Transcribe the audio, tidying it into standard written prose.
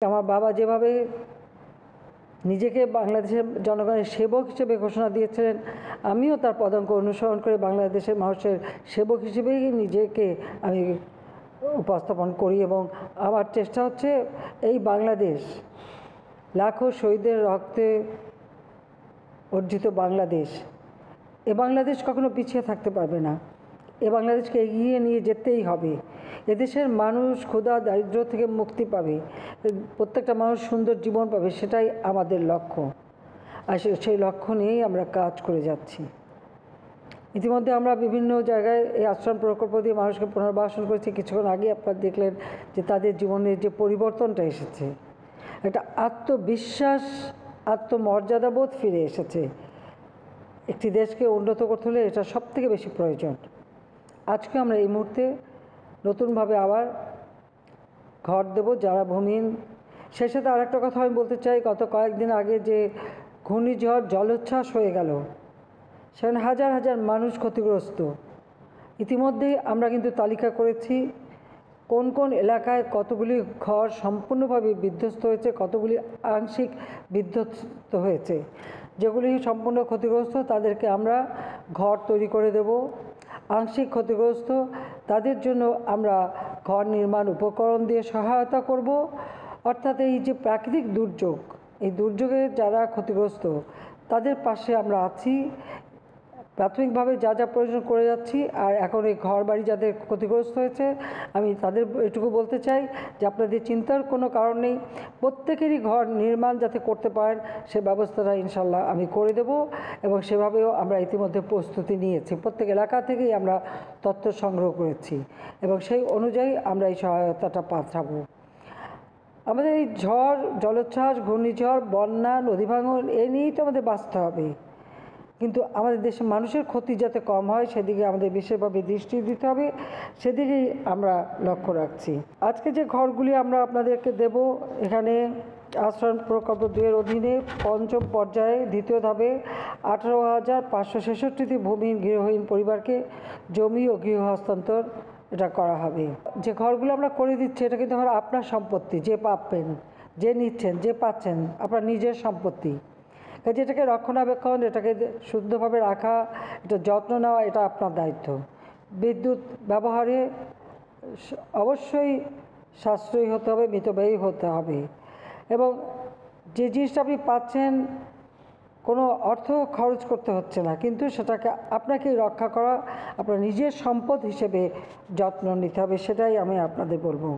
আমার বাবা যেভাবে নিজেকে বাংলাদেশের জনগণের সেবক হিসেবে ঘোষণা দিয়েছিলেন, আমিও তার পদাঙ্ক অনুসরণ করে বাংলাদেশের মানুষের সেবক হিসেবেই নিজেকে আমি উপস্থাপন করি। এবং আমার চেষ্টা হচ্ছে এই বাংলাদেশ, লাখো শহীদের রক্তে অর্জিত বাংলাদেশ, এ বাংলাদেশ কখনো পিছিয়ে থাকতে পারবে না। এ বাংলাদেশকে এগিয়ে নিয়ে যেতেই হবে। এদেশের মানুষ ক্ষুধা দারিদ্র্য থেকে মুক্তি পাবে, প্রত্যেকটা মানুষ সুন্দর জীবন পাবে, সেটাই আমাদের লক্ষ্য। আর সেই লক্ষ্য নিয়েই আমরা কাজ করে যাচ্ছি। ইতিমধ্যে আমরা বিভিন্ন জায়গায় এই আশ্রম প্রকল্প দিয়ে মানুষকে পুনর্বাসন করেছি। কিছুক্ষণ আগে আপনারা দেখলেন যে তাদের জীবনের যে পরিবর্তনটা এসেছে, একটা আত্মবিশ্বাস, আত্মমর্যাদাবোধ ফিরে এসেছে। একটি দেশকে উন্নত করতে হলে এটা সবথেকে বেশি প্রয়োজন। আজকে আমরা এই মুহূর্তে নতুনভাবে আবার ঘর দেব যারা ভূমিহীন। সেই সাথে আর একটা কথা আমি বলতে চাই, গত কয়েকদিন আগে যে ঘূর্ণিঝড় জলোচ্ছ্বাস হয়ে গেল, সেখানে হাজার হাজার মানুষ ক্ষতিগ্রস্ত। ইতিমধ্যেই আমরা কিন্তু তালিকা করেছি কোন কোন এলাকায় কতগুলি ঘর সম্পূর্ণভাবে বিধ্বস্ত হয়েছে, কতগুলি আংশিক বিধ্বস্ত হয়েছে। যেগুলি সম্পূর্ণ ক্ষতিগ্রস্ত তাদেরকে আমরা ঘর তৈরি করে দেব। আংশিক ক্ষতিগ্রস্ত তাদের জন্য আমরা ঘর নির্মাণ উপকরণ দিয়ে সহায়তা করব। অর্থাৎ এই যে প্রাকৃতিক দুর্যোগ, এই দুর্যোগে যারা ক্ষতিগ্রস্ত তাদের পাশে আমরা আছি। প্রাথমিকভাবে যা যা প্রয়োজন করে যাচ্ছি। আর এখন এই ঘর বাড়ি যাদের ক্ষতিগ্রস্ত হয়েছে, আমি তাদের এটুকু বলতে চাই যে আপনাদের চিন্তার কোনো কারণ নেই। প্রত্যেকেরই ঘর নির্মাণ যাতে করতে পারেন সে ব্যবস্থাটা ইনশাল্লাহ আমি করে দেব। এবং সেভাবেও আমরা ইতিমধ্যে প্রস্তুতি নিয়েছি। প্রত্যেক এলাকা থেকেই আমরা তথ্য সংগ্রহ করেছি এবং সেই অনুযায়ী আমরা এই সহায়তাটা পাঠাবো। আমাদের এই ঝড়, জলোচ্ছ্বাস, ঘূর্ণিঝড়, বন্যা, নদী ভাঙন এ নিয়েই তো আমাদের বাঁচতে হবে। কিন্তু আমাদের দেশের মানুষের ক্ষতি যাতে কম হয় সেদিকে আমাদের বিশেষভাবে দৃষ্টি দিতে হবে, সেদিকেই আমরা লক্ষ্য রাখছি। আজকে যে ঘরগুলি আমরা আপনাদেরকে দেব, এখানে আশ্রম প্রকল্প 2-এর অধীনে পঞ্চম পর্যায়ে দ্বিতীয় ধাপে 18,566টি ভূমিহীন গৃহহীন পরিবারকে জমি ও গৃহ হস্তান্তর এটা করা হবে। যে ঘরগুলো আমরা করে দিচ্ছি এটা কিন্তু আমার আপনার সম্পত্তি, যে পাবেন, যে নিচ্ছেন, যে পাচ্ছেন আপনার নিজের সম্পত্তি। কাজে এটাকে রক্ষণাবেক্ষণ, এটাকে শুদ্ধভাবে রাখা, এটা যত্ন নেওয়া, এটা আপনার দায়িত্ব। বিদ্যুৎ ব্যবহারে অবশ্যই সাশ্রয়ী হতে হবে, মিতব্যয়ী হতে হবে। এবং যে জিনিসটা আপনি পাচ্ছেন কোনো অর্থ খরচ করতে হচ্ছে না, কিন্তু সেটাকে আপনাকেই রক্ষা করা, আপনার নিজের সম্পদ হিসেবে যত্ন নিতে হবে, সেটাই আমি আপনাদের বলবো।